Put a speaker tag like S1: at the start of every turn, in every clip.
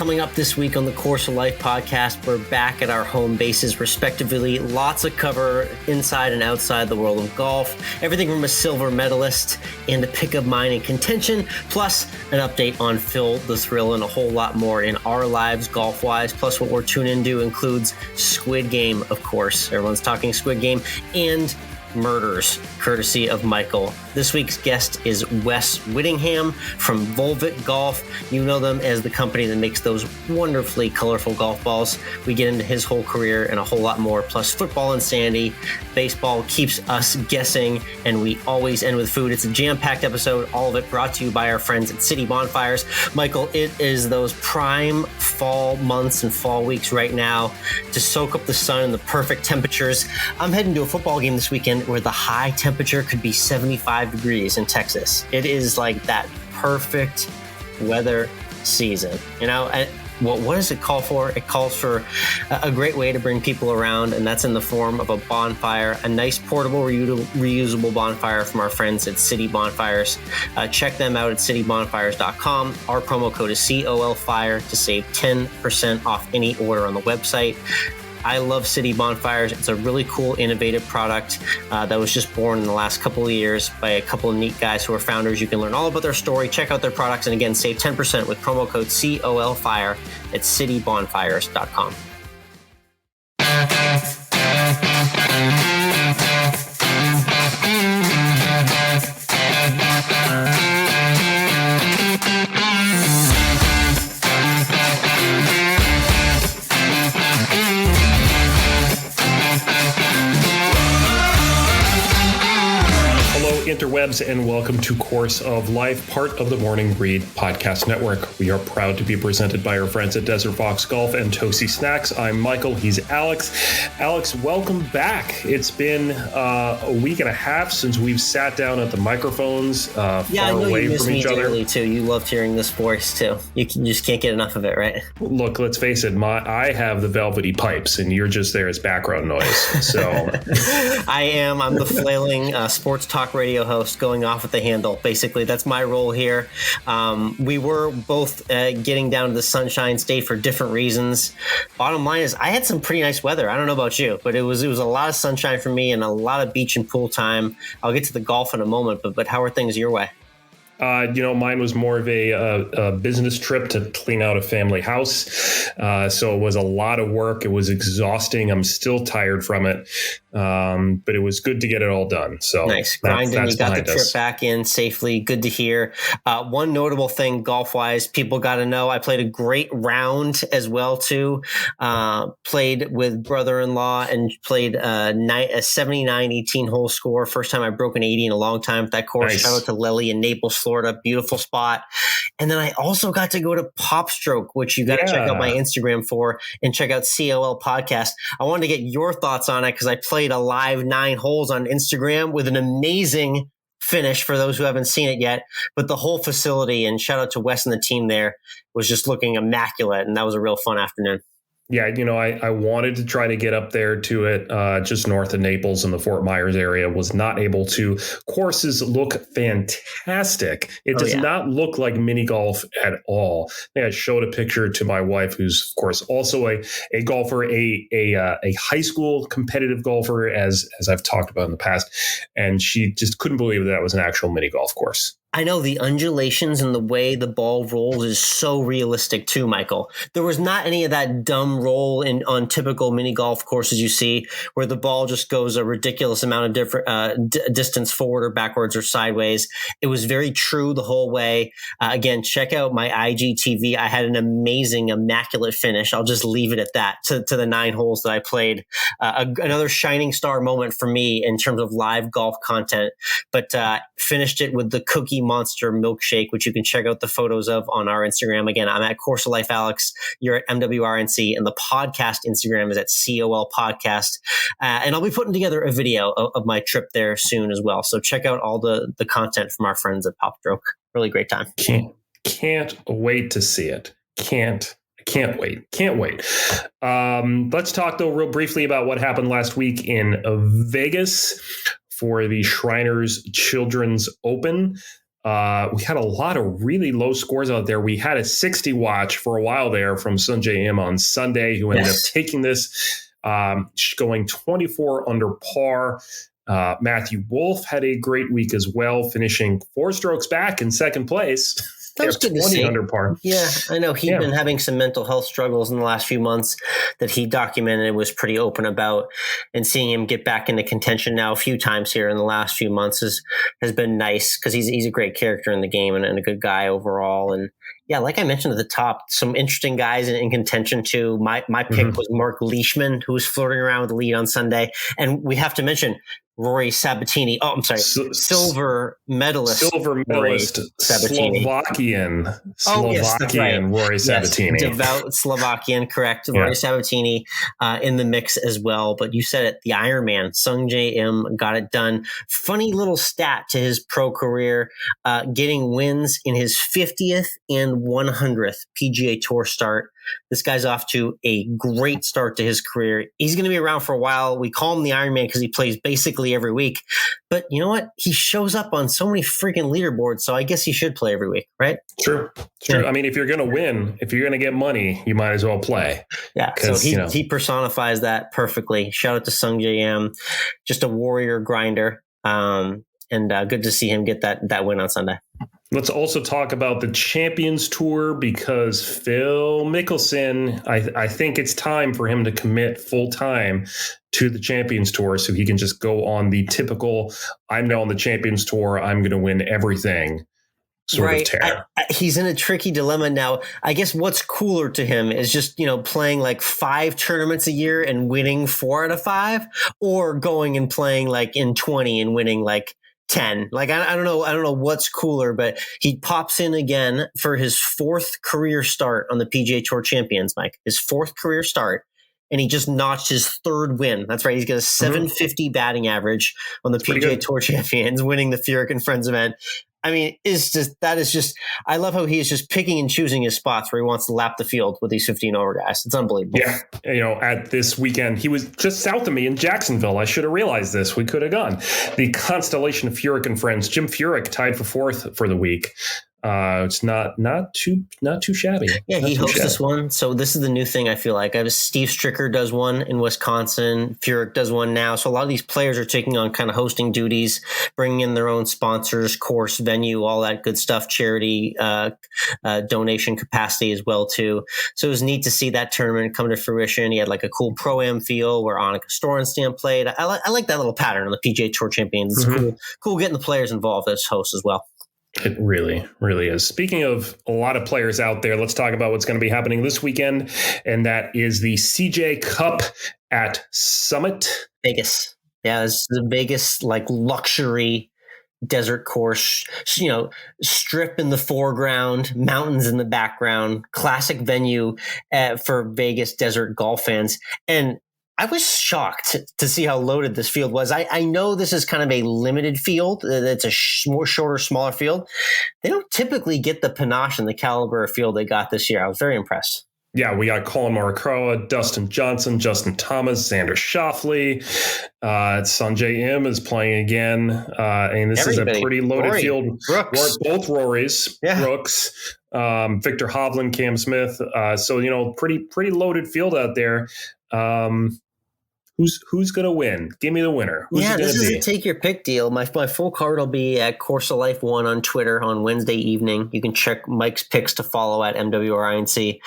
S1: coming up this week on the Course of Life podcast. We're back at our home bases, respectively. Lots of cover inside and outside the world of golf. Everything from a silver medalist and a pick of mine in contention, plus an update on Phil the Thrill and a whole lot more in our lives golf-wise. Plus what we're tuning into includes Squid Game, of course. Everyone's talking Squid Game and murders, courtesy of Michael. This week's guest is Wes Whittingham from Volvik Golf. You know them as the company that makes those wonderfully colorful golf balls. We get into his whole career and a whole lot more, plus football insanity. Baseball keeps us guessing, and we always end with food. It's a jam-packed episode, all of it brought to you by our friends at City Bonfires. Michael, it is those prime fall months and fall weeks right now to soak up the sun and the perfect temperatures. I'm heading to a football game this weekend where the high temperature could be 75 degrees in Texas. It is like that perfect weather season. You know, what does it call for? It calls for a great way to bring people around, and that's in the form of a bonfire, a nice portable, reusable bonfire from our friends at City Bonfires. Check them out at citybonfires.com. Our promo code is COLFIRE to save 10% off any order on the website. I love City Bonfires. It's a really cool, innovative product that was just born in the last couple of years by a couple of neat guys who are founders. You can learn all about their story, check out their products, and again, save 10% with promo code COLFIRE at citybonfires.com.
S2: Interwebs, and welcome to Course of Life, part of the Morning Breed Podcast Network. We are proud to be presented by our friends at Desert Fox Golf and Toasty Snacks. I'm Michael. He's Alex. Alex, welcome back. It's been a week and a half since we've sat down at the microphones far away from each other.
S1: Dearly too. You loved hearing this voice too. You just can't get enough of it, right?
S2: Look, let's face it. I have the velvety pipes, and you're just there as background noise. So
S1: I'm the flailing sports talk radio host going off at the handle. Basically, that's my role here. We were both getting down to the Sunshine State for different reasons. Bottom line is I had some pretty nice weather. I don't know about you, but it was a lot of sunshine for me and a lot of beach and pool time. I'll get to the golf in a moment, but how are things your way?
S2: Mine was more of a business trip to clean out a family house. So it was a lot of work. It was exhausting. I'm still tired from it. But it was good to get it all done. So
S1: nice grinding. You got the trip back in safely. Good to hear. One notable thing golf wise, people got to know I played a great round as well too. Played with brother-in-law and played a 79 18 hole score. First time I broke an 80 in a long time at that course. Nice. Shout out to Lily in Naples, Florida. Beautiful spot. And then I also got to go to Popstroke, which you got to check out my Instagram for, and check out COL podcast. I wanted to get your thoughts on it because I played a live 9 holes on Instagram with an amazing finish for those who haven't seen it yet. But the whole facility, and shout out to Wes and the team there, was just looking immaculate. And that was a real fun afternoon.
S2: Yeah, I wanted to try to get up there to it just north of Naples in the Fort Myers area. Was not able to. Courses look fantastic. It does not look like mini golf at all. I think I showed a picture to my wife, who's of course also a golfer, a high school competitive golfer, as I've talked about in the past, and she just couldn't believe that was an actual mini golf course.
S1: I know the undulations and the way the ball rolls is so realistic too, Michael. There was not any of that dumb roll on typical mini golf courses you see where the ball just goes a ridiculous amount of different distance forward or backwards or sideways. It was very true the whole way. Again, check out my IGTV. I had an amazing, immaculate finish. I'll just leave it at that to the 9 holes that I played. Another shining star moment for me in terms of live golf content, but finished it with the Cookie Monster milkshake, which you can check out the photos of on our Instagram. Again, I'm at Course of Life Alex. You're at MWRNC, and the podcast Instagram is at COL Podcast. And I'll be putting together a video of my trip there soon as well. So check out all the content from our friends at Popstroke. Really great time.
S2: Can't wait to see it. Can't wait. Let's talk though real briefly about what happened last week in Vegas for the Shriners Children's Open. We had a lot of really low scores out there. We had a 60 watch for a while there from Sungjae Im on Sunday, who ended up taking this, going 24 under par. Matthew Wolff had a great week as well, finishing 4 strokes back in second place.
S1: That was good to see.
S2: Under par.
S1: Yeah, I know he'd been having some mental health struggles in the last few months that he documented and was pretty open about. And seeing him get back into contention now a few times here in the last few months has been nice because he's a great character in the game and a good guy overall. And yeah, like I mentioned at the top, some interesting guys in contention too. My pick was Mark Leishman, who was flirting around with the lead on Sunday. And we have to mention Rory Sabatini. Oh, I'm sorry. Silver medalist Sabatini.
S2: Slovakian Rory Sabatini.
S1: Devout Slovakian, correct. Rory Sabatini in the mix as well. But you said it, the Ironman, Sungjae Im got it done. Funny little stat to his pro career, getting wins in his 50th and 100th PGA Tour start. This guy's off to a great start to his career. He's going to be around for a while. We call him the Iron Man because he plays basically every week. But you know what? He shows up on so many freaking leaderboards, so I guess he should play every week, right?
S2: True. I mean, if you're going to win, if you're going to get money, you might as well play.
S1: Yeah, so he personifies that perfectly. Shout out to Sungjae Im, just a warrior grinder. And good to see him get that win on Sunday.
S2: Let's also talk about the Champions Tour because Phil Mickelson, I think it's time for him to commit full time to the Champions Tour so he can just go on the typical, I'm now on the Champions Tour, I'm going to win everything sort of tear.
S1: He's in a tricky dilemma now. I guess what's cooler to him is just, playing like 5 tournaments a year and winning 4 out of 5, or going and playing like in 20 and winning like 10. Like, I don't know what's cooler, but he pops in again for his 4th career start on the PGA Tour Champions, Mike. His 4th career start. And he just notched his 3rd win. That's right. He's got a 750 batting average on the PGA Tour Champions, winning the Furyk and Friends event. I mean, I love how he is just picking and choosing his spots where he wants to lap the field with these 15 over guys. It's unbelievable.
S2: Yeah. At this weekend, he was just south of me in Jacksonville. I should have realized this. We could have gone. The constellation of Furyk and Friends. Jim Furyk tied for 4th for the week. It's not too shabby.
S1: Yeah, he hosts this one. So this is the new thing. I feel like Steve Stricker does one in Wisconsin. Furyk does one now. So a lot of these players are taking on kind of hosting duties, bringing in their own sponsors, course, venue, all that good stuff, charity, donation capacity as well too. So it was neat to see that tournament come to fruition. He had like a cool pro-am feel where Annika Storenstam played. I like that little pattern on the PGA Tour Champions. It's cool getting the players involved as hosts as well.
S2: It really, really is. Speaking of a lot of players out there, let's talk about what's going to be happening this weekend. And that is the CJ Cup at Summit.
S1: Vegas. Yeah, it's the Vegas like luxury desert course, strip in the foreground, mountains in the background, classic venue for Vegas desert golf fans. And I was shocked to see how loaded this field was. I know this is kind of a limited field. It's a more shorter, smaller field. They don't typically get the panache and the caliber of field they got this year. I was very impressed.
S2: Yeah, we got Colin Morikawa, Dustin Johnson, Justin Thomas, Xander Schauffele. Sungjae Im is playing again. And this is a pretty loaded field.
S1: Brooks.
S2: Both Rorys, Brooks, Victor Hovland, Cam Smith. So, pretty loaded field out there. Who's going to win? Give me the winner. Who's
S1: this is a take your pick deal. My full card will be at Course of Life 1 on Twitter on Wednesday evening. You can check Mike's picks to follow at MWRINC.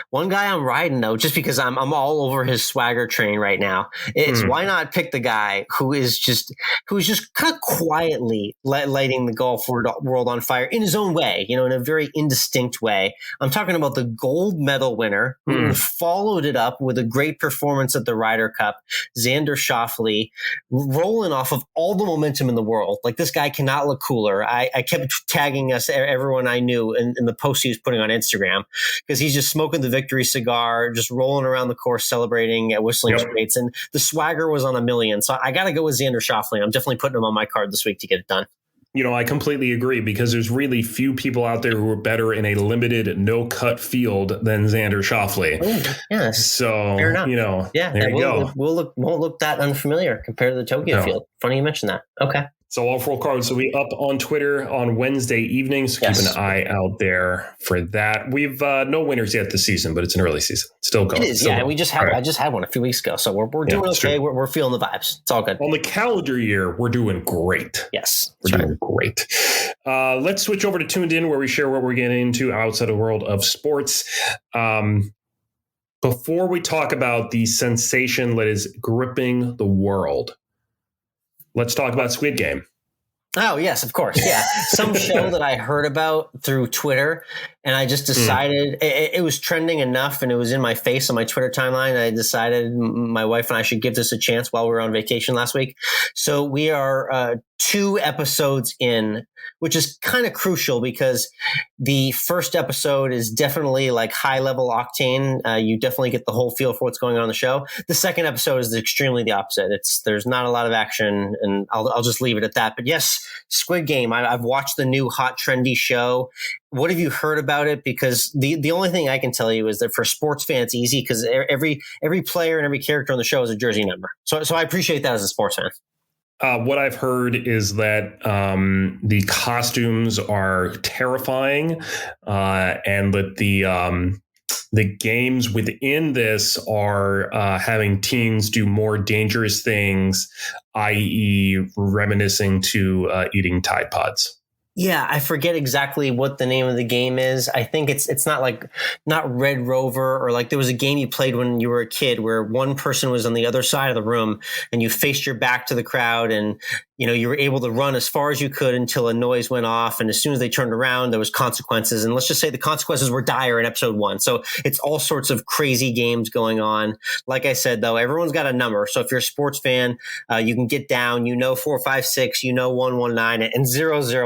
S1: One guy I'm riding though, just because I'm all over his swagger train right now. It's why not pick the guy who is just kind of quietly lighting the golf world on fire in his own way, in a very indistinct way. I'm talking about the gold medal winner who followed it up with a great performance at the Ryder Cup. Xander Schauffele, rolling off of all the momentum in the world. Like, this guy cannot look cooler. I kept tagging everyone I knew in the post he was putting on Instagram, because he's just smoking the victory cigar, just rolling around the course, celebrating, whistling straights. And the swagger was on a million. So I got to go with Xander Schauffele. I'm definitely putting him on my card this week to get it done.
S2: I completely agree, because there's really few people out there who are better in a limited no-cut field than Xander Schauffele.
S1: Oh, yes.
S2: So,
S1: fair enough.
S2: There you go.
S1: Won't look that unfamiliar compared to the Tokyo field. Funny you mentioned that. Okay.
S2: So all 4 cards will be up on Twitter on Wednesday evening. So keep an eye out there for that. We've no winners yet this season, but it's an early season. Still going.
S1: It is, yeah. We just had I just had one a few weeks ago, so we're doing okay. We're feeling the vibes. It's all good.
S2: On the calendar year, we're doing great.
S1: Yes,
S2: we're doing great. Let's switch over to Tuned In, where we share what we're getting into outside the world of sports. Before we talk about the sensation that is gripping the world, let's talk about Squid Game.
S1: Oh, yes, of course. Yeah. Some show that I heard about through Twitter, and I just decided it was trending enough and it was in my face on my Twitter timeline. I decided my wife and I should give this a chance while we were on vacation last week. So we are 2 episodes in, which is kind of crucial because the first episode is definitely like high level octane. You definitely get the whole feel for what's going on in the show. The second episode is extremely the opposite. There's not a lot of action, and I'll just leave it at that. But yes, Squid Game. I've watched the new hot trendy show. What have you heard about it? Because the only thing I can tell you is that for sports fans, it's easy because every player and every character on the show is a jersey number. So I appreciate that as a sports fan.
S2: What I've heard is that the costumes are terrifying, and that the games within this are having teens do more dangerous things, i.e., reminiscing to eating Tide Pods.
S1: Yeah, I forget exactly what the name of the game is. I think it's not Red Rover, or like there was a game you played when you were a kid where one person was on the other side of the room and you faced your back to the crowd, and you were able to run as far as you could until a noise went off. And as soon as they turned around, there was consequences. And let's just say the consequences were dire in episode 1. So it's all sorts of crazy games going on. Like I said, though, everyone's got a number. So if you're a sports fan, you can get down, 456, 119 and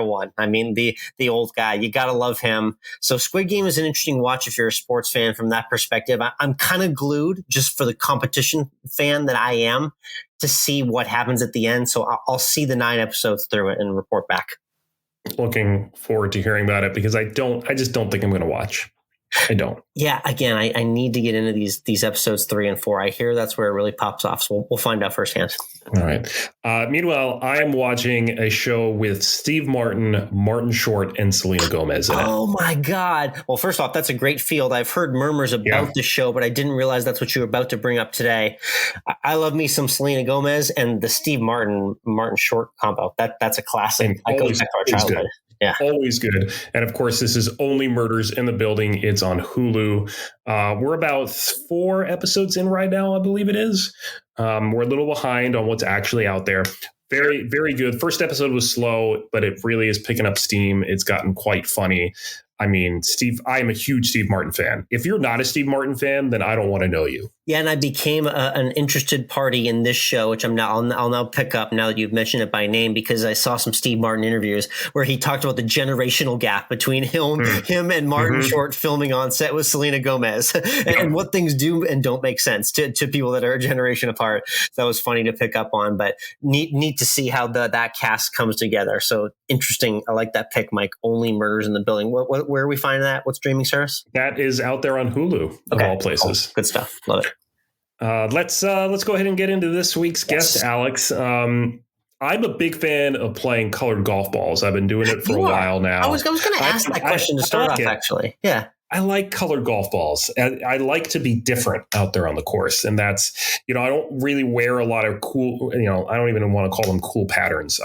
S1: 001. I mean, the old guy, you got to love him. So Squid Game is an interesting watch if you're a sports fan from that perspective. I'm kind of glued just for the competition fan that I am to see what happens at the end. So I'll see the 9 episodes through it and report back.
S2: Looking forward to hearing about it because I just don't think I'm going to watch. I don't.
S1: Yeah, again, I need to get into these episodes 3 and 4. I hear that's where it really pops off. So we'll find out firsthand.
S2: All right. Meanwhile, I am watching a show with Steve Martin, Martin Short, and Selena Gomez in it.
S1: Oh, my God. Well, first off, that's a great field. I've heard murmurs about the show, but I didn't realize that's what you were about to bring up today. I love me some Selena Gomez, and the Steve Martin Short combo. That's a classic. That goes back to our childhood. Good. Yeah.
S2: Always good. And of course, this is Only Murders in the Building. It's on Hulu. We're about 4 episodes in right now, I believe it is. We're a little behind on what's actually out there. Very, very good. First episode was slow, but it really is picking up steam. It's gotten quite funny. I mean, I am a huge Steve Martin fan. If you're not a Steve Martin fan, then I don't want to know you.
S1: Yeah, and I became an interested party in this show, which I'll now pick up now that you've mentioned it by name, because I saw some Steve Martin interviews where he talked about the generational gap between him and Martin Short filming on set with Selena Gomez and what things do and don't make sense to people that are a generation apart. That was funny to pick up on, but neat to see how that cast comes together. So interesting. I like that pick, Mike. Only Murders in the Building. Where are we finding that? What streaming service?
S2: That is out there on Hulu, of all places.
S1: Cool. Good stuff. Love it.
S2: Let's go ahead and get into this week's guest, Alex. I'm a big fan of playing colored golf balls. I've been doing it for a while now.
S1: I was going to ask that question to start off, actually. Yeah.
S2: I like colored golf balls. I like to be different out there on the course. And that's, I don't really wear a lot of cool, I don't even want to call them cool patterns.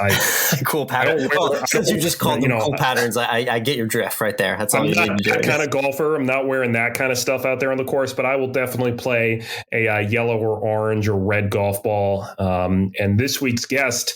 S1: Cool patterns. Since you just called them cool patterns, I get your drift right there. That's all
S2: I'm
S1: you
S2: not
S1: need to do.
S2: That kind of golfer. I'm not wearing that kind of stuff out there on the course, but I will definitely play a yellow or orange or red golf ball. And this week's guest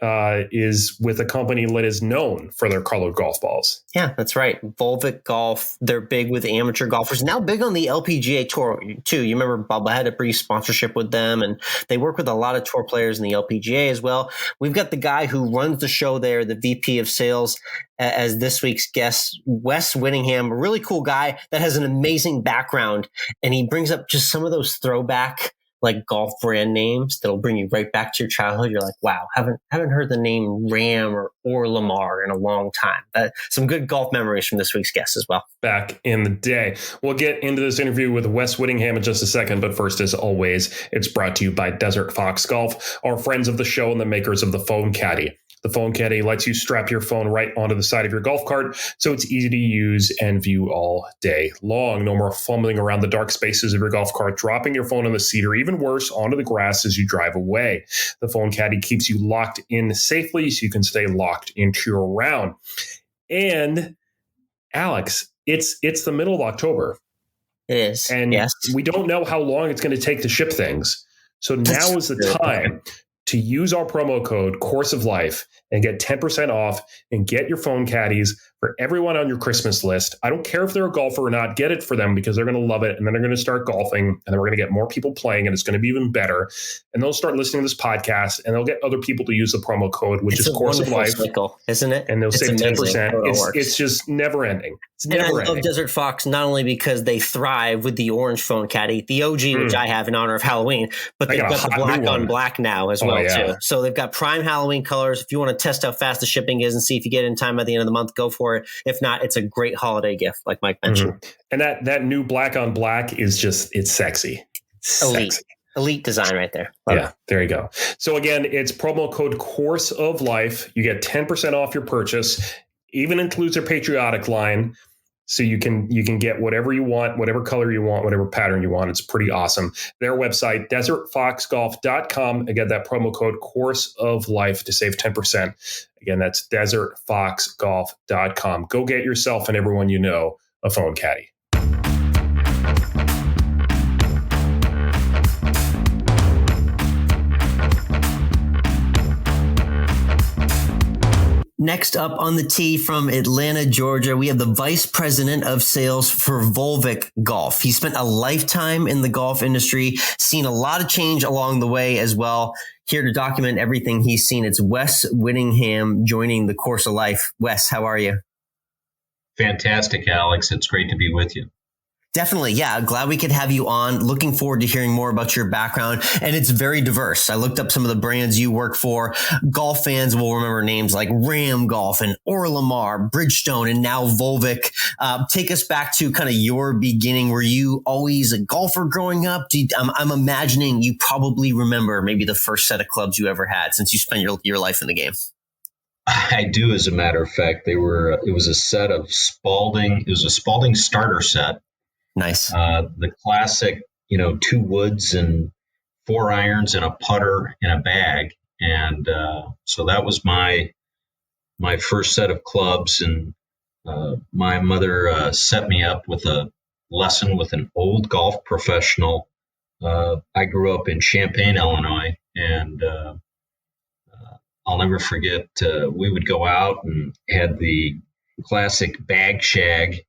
S2: is with a company that is known for their colored golf balls.
S1: Yeah, that's right. Volvik Golf. They're big with amateur golfers. Now big on the LPGA Tour, too. You remember Bubba had a brief sponsorship with them, and they work with a lot of tour players in the LPGA as well. We've got the guy who runs the show there, the VP of sales, as this week's guest, Wes Whittingham, a really cool guy that has an amazing background, and he brings up just some of those throwback like golf brand names that'll bring you right back to your childhood. You're like, wow, haven't heard the name Ram or Lamar in a long time. Some good golf memories from this week's guest as well.
S2: Back in the day. We'll get into this interview with Wes Whittingham in just a second, but first, as always, it's brought to you by Desert Fox Golf, our friends of the show and the makers of the Phone Caddy. The phone caddy lets you strap your phone right onto the side of your golf cart, so it's easy to use and view all day long. No more fumbling around the dark spaces of your golf cart, dropping your phone on the seat, or even worse, onto the grass as you drive away. The phone caddy keeps you locked in safely so you can stay locked into your round. And Alex, it's the middle of October.
S1: It is.
S2: And
S1: yes.
S2: We don't know how long it's going to take to ship things. So now is the time to use our promo code Course of Life and get 10% off and get your phone caddies for everyone on your Christmas list. I don't care if they're a golfer or not. Get it for them because they're going to love it. And then they're going to start golfing and then we're going to get more people playing and it's going to be even better. And they'll start listening to this podcast and they'll get other people to use the promo code, which is Course of Life.
S1: Cycle, isn't it?
S2: And they'll save 10%. It's just never ending. It's never ending.
S1: I love Desert Fox not only because they thrive with the orange phone caddy, the OG, which I have in honor of Halloween, but they've got the black on black now as well too. So they've got prime Halloween colors. If you want to test how fast the shipping is and see if you get it in time by the end of the month, go for it. If not, it's a great holiday gift, like Mike mentioned.
S2: And that new black on black is just, it's sexy.
S1: Elite design right there.
S2: There you go. So again, it's promo code Course of Life. You get 10% off your purchase, even includes their patriotic line. So you can get whatever you want, whatever color you want, whatever pattern you want. It's pretty awesome. Their website, desertfoxgolf.com. And get that promo code Course of Life to save 10%. Again, that's desertfoxgolf.com. Go get yourself and everyone you know a phone caddy.
S1: Next up on the tee from Atlanta, Georgia, we have the Vice President of Sales for Volvik Golf. He spent a lifetime in the golf industry, seen a lot of change along the way as well. Here to document everything he's seen, it's Wes Whittingham joining the Course of Life. Wes, how are you?
S3: Fantastic, Alex. It's great to be with you.
S1: Definitely. Yeah. Glad we could have you on. Looking forward to hearing more about your background. And it's very diverse. I looked up some of the brands you work for. Golf fans will remember names like Ram Golf and Orlamar, Bridgestone, and now Volvik. Take us back to kind of your beginning. Were you always a golfer growing up? I'm imagining you probably remember maybe the first set of clubs you ever had since you spent your life in the game.
S3: I do, as a matter of fact. It was a set of Spalding. It was a Spalding starter set.
S1: Nice.
S3: The classic, 2 woods and 4 irons and a putter in a bag. And so that was my first set of clubs. And my mother set me up with a lesson with an old golf professional. I grew up in Champaign, Illinois, and I'll never forget, we would go out and had the classic bag shag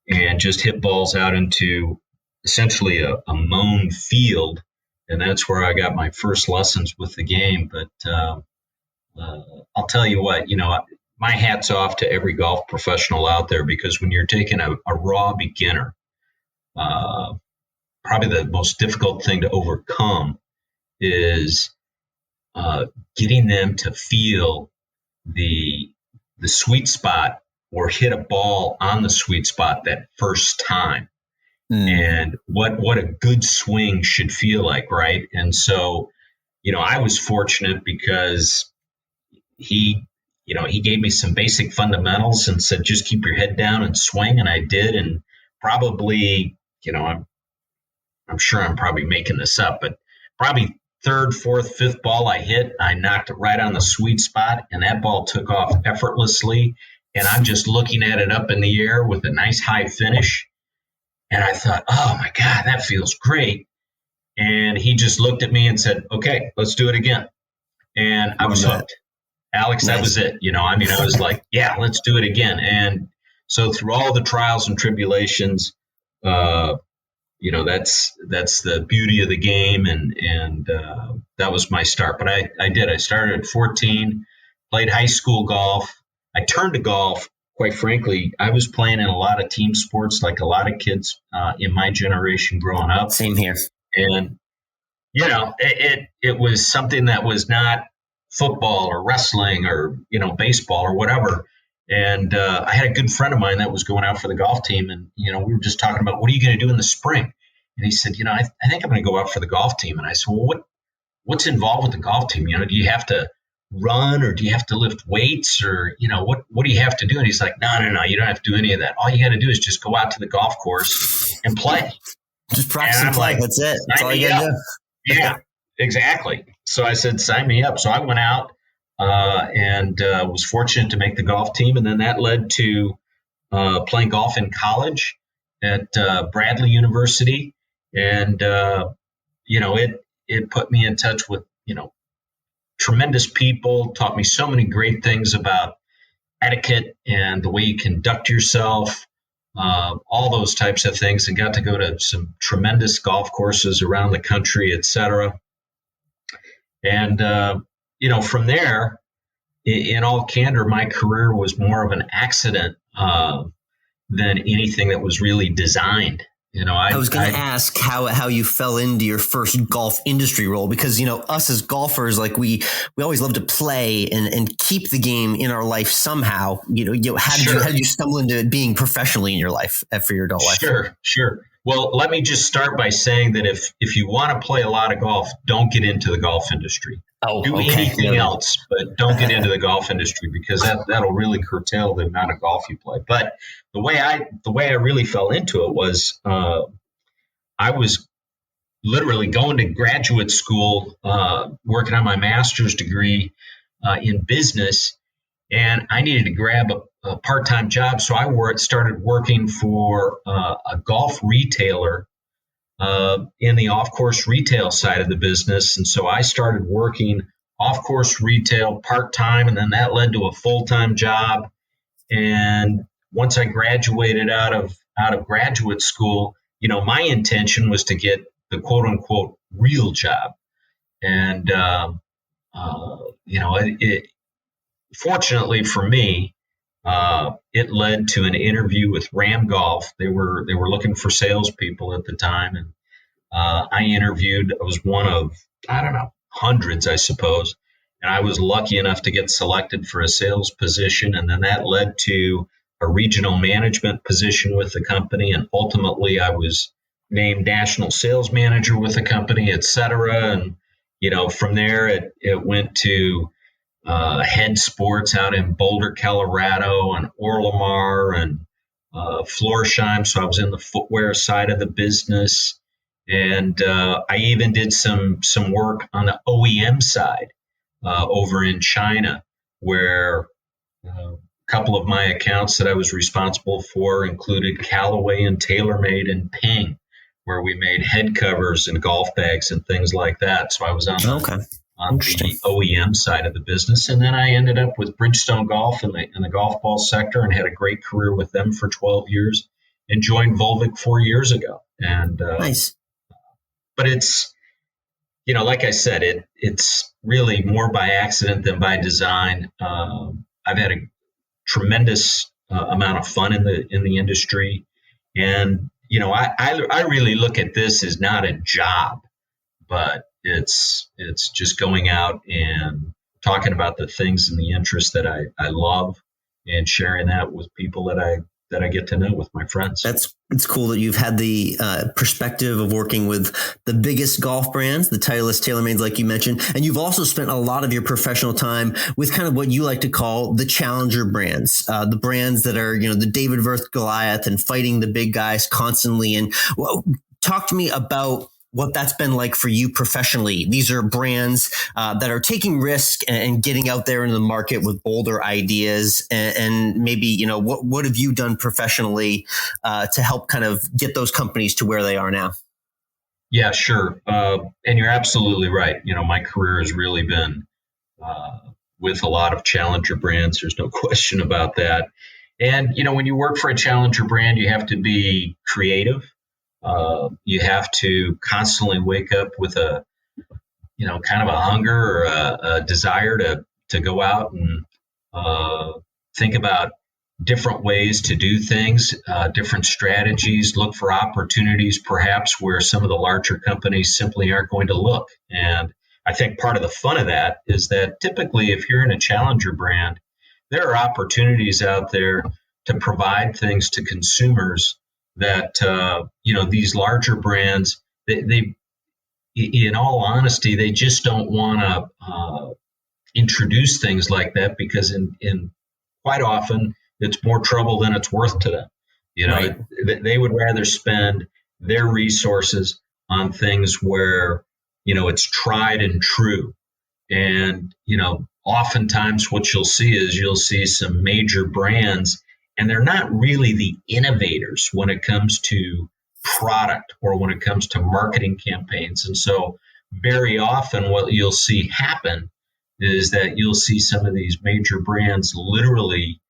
S3: and just hit balls out into essentially a mown field. And that's where I got my first lessons with the game. But I'll tell you what, my hat's off to every golf professional out there, because when you're taking a raw beginner, probably the most difficult thing to overcome is getting them to feel the sweet spot or hit a ball on the sweet spot that first time. And what a good swing should feel like, right? And so, I was fortunate because he gave me some basic fundamentals and said, just keep your head down and swing. And I did. And probably, I'm sure I'm probably making this up, but probably 3rd, 4th, 5th ball I hit, I knocked it right on the sweet spot, and that ball took off effortlessly. And I'm just looking at it up in the air with a nice high finish. And I thought, oh my God, that feels great. And he just looked at me and said, okay, let's do it again. And I was hooked. Alex, that was it. I was like, yeah, let's do it again. And so through all the trials and tribulations, that's the beauty of the game. And that was my start. But I started at 14, played high school golf. I turned to golf, quite frankly. I was playing in a lot of team sports, like a lot of kids in my generation growing up.
S1: Same here.
S3: And, it was something that was not football or wrestling or, baseball or whatever. And I had a good friend of mine that was going out for the golf team. And, we were just talking about, what are you going to do in the spring? And he said, I think I'm going to go out for the golf team. And I said, well, what's involved with the golf team? Do you have to run, or do you have to lift weights, or, what do you have to do? And he's like, no, you don't have to do any of that. All you got to do is just go out to the golf course and play.
S1: Just practice and play. Like, that's it. That's all you got to
S3: do. Yeah, exactly. So I said, sign me up. So I went out and was fortunate to make the golf team. And then that led to playing golf in college at Bradley University. And, it put me in touch with, tremendous people, taught me so many great things about etiquette and the way you conduct yourself, all those types of things, and got to go to some tremendous golf courses around the country, et cetera. And, from there, in all candor, my career was more of an accident than anything that was really designed.
S1: I was going to ask how you fell into your first golf industry role, because, us as golfers, like we always love to play and keep the game in our life somehow. How did you stumble into it being professionally in your life for your adult life?
S3: Sure. Well, let me just start by saying that if you want to play a lot of golf, don't get into the golf industry. Do anything else, but don't get into the golf industry, because that'll really curtail the amount of golf you play. But the way I really fell into it was I was literally going to graduate school, working on my master's degree in business, and I needed to grab a part-time job. So I started working for a golf retailer in the off-course retail side of the business. And so I started working off-course retail part-time, and then that led to a full-time job. And once I graduated out of graduate school, my intention was to get the quote-unquote real job. And, fortunately for me, it led to an interview with Ram Golf. They were looking for salespeople at the time, and I interviewed. I was one of, hundreds, I suppose, and I was lucky enough to get selected for a sales position, and then that led to a regional management position with the company, and ultimately I was named national sales manager with the company, et cetera. And from there it went to Head Sports out in Boulder, Colorado, and Orlamar and Florsheim. So I was in the footwear side of the business. And I even did some work on the OEM side over in China, where a couple of my accounts that I was responsible for included Callaway and TaylorMade and Ping, where we made head covers and golf bags and things like that. So I was on the OEM side of the business. And then I ended up with Bridgestone Golf in the golf ball sector and had a great career with them for 12 years and joined Volvik 4 years ago. And
S1: nice.
S3: But it's, like I said, it's really more by accident than by design. I've had a tremendous amount of fun in the industry. And, I really look at this as not a job, but it's just going out and talking about the things and the interests that I love and sharing that with people that I get to know, with my friends. It's
S1: cool that you've had the perspective of working with the biggest golf brands, the Titleist, TaylorMades, like you mentioned. And you've also spent a lot of your professional time with kind of what you like to call the challenger brands, the brands that are, the David versus Goliath and fighting the big guys constantly. And talk to me about what that's been like for you professionally. These are brands that are taking risk and getting out there into the market with bolder ideas. And maybe, what have you done professionally to help kind of get those companies to where they are now?
S3: Yeah, sure. And you're absolutely right. My career has really been with a lot of challenger brands. There's no question about that. And, when you work for a challenger brand, you have to be creative. You have to constantly wake up with a kind of a hunger or a desire to go out and think about different ways to do things, different strategies, look for opportunities perhaps where some of the larger companies simply aren't going to look. And I think part of the fun of that is that typically if you're in a challenger brand, there are opportunities out there to provide things to consumers that, these larger brands, they in all honesty, they just don't want to introduce things like that, because in quite often it's more trouble than it's worth to them.
S1: Right.
S3: They would rather spend their resources on things where, it's tried and true. And, oftentimes what you'll see some major brands, and they're not really the innovators when it comes to product or when it comes to marketing campaigns. And so very often what you'll see happen is that you'll see some of these major brands literally,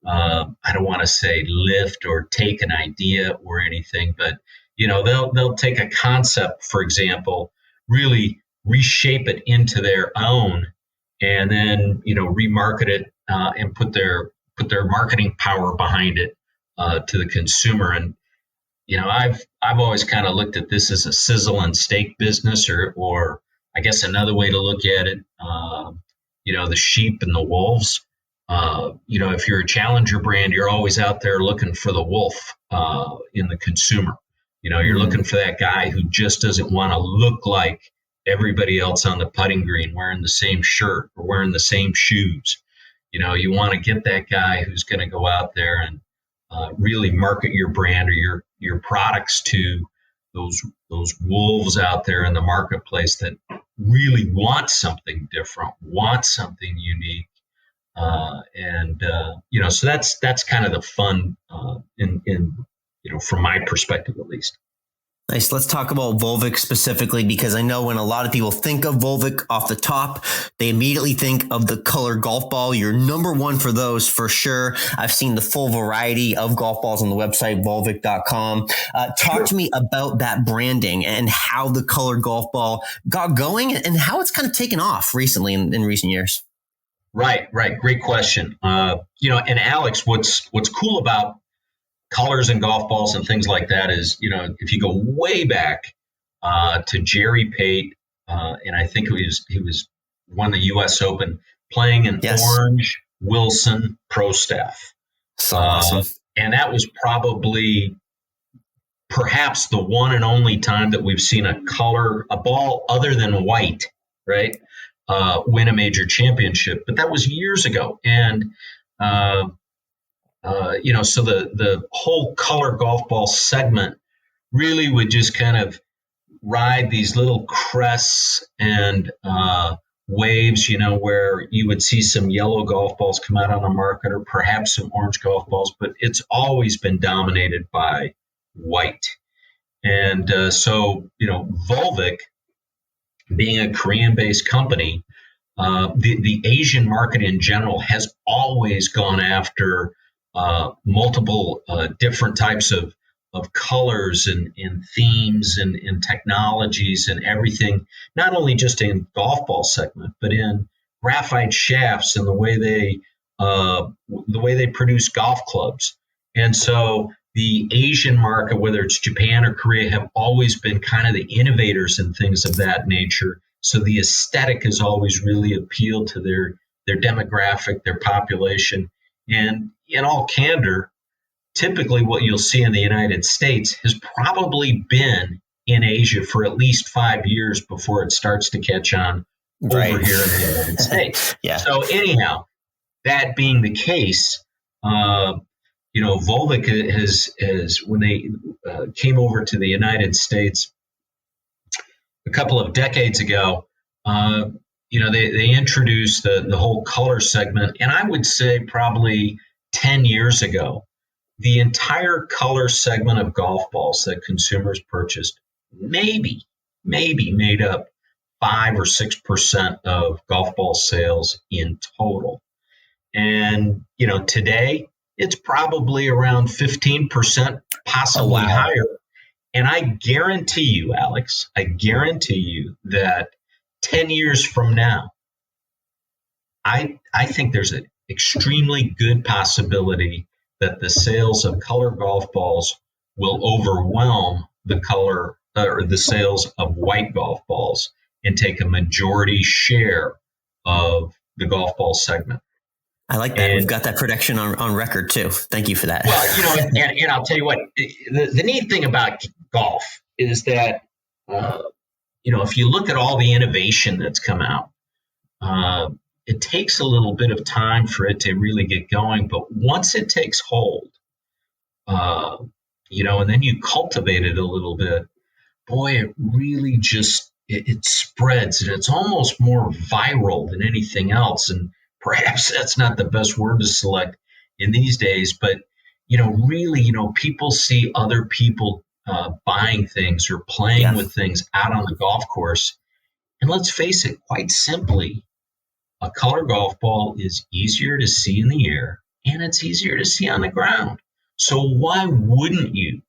S3: I don't want to say lift or take an idea or anything, but they'll take a concept, for example, really reshape it into their own, and then remarket it and put their marketing power behind it to the consumer. And I've always kind of looked at this as a sizzle and steak business, or I guess another way to look at it, the sheep and the wolves. If you're a challenger brand, you're always out there looking for the wolf in the consumer. You're looking for that guy who just doesn't want to look like everybody else on the putting green, wearing the same shirt or wearing the same shoes. You want to get that guy who's going to go out there and really market your brand or your products to those wolves out there in the marketplace that really want something different, want something unique. So that's kind of the fun from my perspective, at least.
S1: Nice. Let's talk about Volvik specifically, because I know when a lot of people think of Volvik off the top, they immediately think of the color golf ball. You're number one for those for sure. I've seen the full variety of golf balls on the website, Volvik.com. Talk to me about that branding and how the color golf ball got going and how it's kind of taken off recently in recent years.
S3: Right. Great question. And Alex, what's cool about colors and golf balls and things like that is, if you go way back to Jerry Pate, and I think he was won the U.S. Open playing an orange Wilson Pro Staff.
S1: So awesome.
S3: And that was probably perhaps the one and only time that we've seen a ball other than white, right, win a major championship. But that was years ago. And so the whole color golf ball segment really would just kind of ride these little crests and waves, where you would see some yellow golf balls come out on the market or perhaps some orange golf balls, but it's always been dominated by white. And so Volvik, being a Korean-based company, the Asian market in general has always gone after multiple different types of colors and themes and technologies and everything, not only just in golf ball segment, but in graphite shafts and the way they produce golf clubs. And so the Asian market, whether it's Japan or Korea, have always been kind of the innovators in things of that nature. So the aesthetic has always really appealed to their demographic, their population. And in all candor, typically what you'll see in the United States has probably been in Asia for at least 5 years before it starts to catch on over here in the United States.
S1: Yeah.
S3: So anyhow, that being the case, Volvik has when they came over to the United States a couple of decades ago, they introduced the whole color segment. And I would say probably 10 years ago, the entire color segment of golf balls that consumers purchased maybe made up 5 or 6% of golf ball sales in total. And, today it's probably around 15%, possibly higher. And I guarantee you, Alex, that 10 years from now, I think there's an extremely good possibility that the sales of color golf balls will overwhelm the color or the sales of white golf balls and take a majority share of the golf ball segment.
S1: I like that. We've got that prediction on record too. Thank you for that.
S3: Well, and I'll tell you what, the neat thing about golf is that, if you look at all the innovation that's come out, it takes a little bit of time for it to really get going. But once it takes hold, and then you cultivate it a little bit, boy, it really just, it spreads, and it's almost more viral than anything else. And perhaps that's not the best word to select in these days, but, really, people see other people buying things or playing with things out on the golf course. And let's face it, quite simply, a color golf ball is easier to see in the air, and it's easier to see on the ground. So why wouldn't you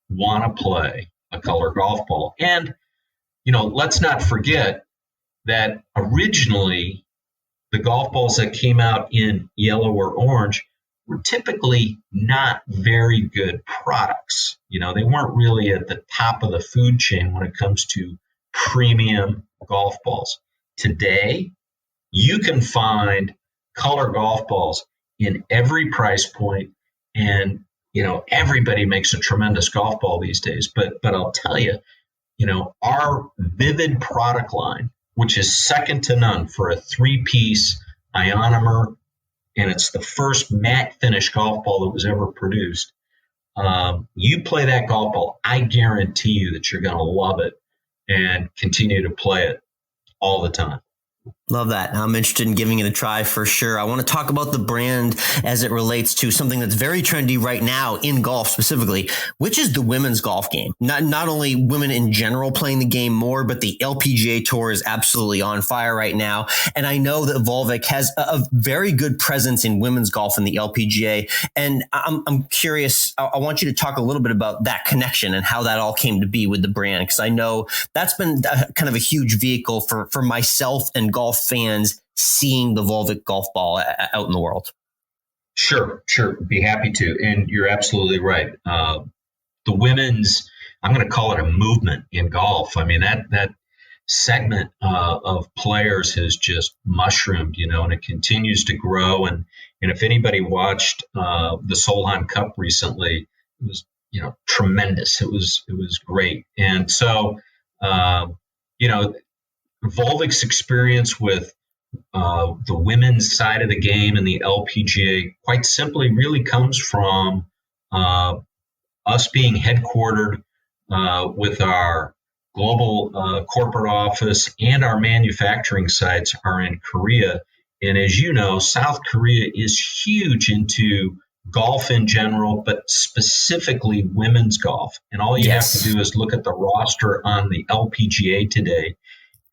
S3: want to play a color golf ball? And, let's not forget that originally the golf balls that came out in yellow or orange were typically not very good products. They weren't really at the top of the food chain when it comes to premium golf balls. Today, you can find color golf balls in every price point, and everybody makes a tremendous golf ball these days. But I'll tell you, our Vivid product line, which is second to none for a 3-piece ionomer, and it's the first matte finish golf ball that was ever produced. You play that golf ball, I guarantee you that you're going to love it and continue to play it all the time.
S1: Love that. I'm interested in giving it a try for sure. I want to talk about the brand as it relates to something that's very trendy right now in golf specifically, which is the women's golf game. Not only women in general playing the game more, but the LPGA Tour is absolutely on fire right now. And I know that Volvik has a very good presence in women's golf in the LPGA. And I'm curious, I want you to talk a little bit about that connection and how that all came to be with the brand, because I know that's been kind of a huge vehicle for myself and golf fans seeing the Volvik golf ball out in the world.
S3: Sure. Be happy to. And you're absolutely right. The women's, I'm going to call it a movement in golf. I mean, that segment of players has just mushroomed, and it continues to grow. And if anybody watched the Solheim Cup recently, it was, tremendous. It was great. And so, Volvik's experience with the women's side of the game and the LPGA, quite simply, really comes from us being headquartered with our global corporate office, and our manufacturing sites are in Korea. And as you know, South Korea is huge into golf in general, but specifically women's golf. And all you have to do is look at the roster on the LPGA today,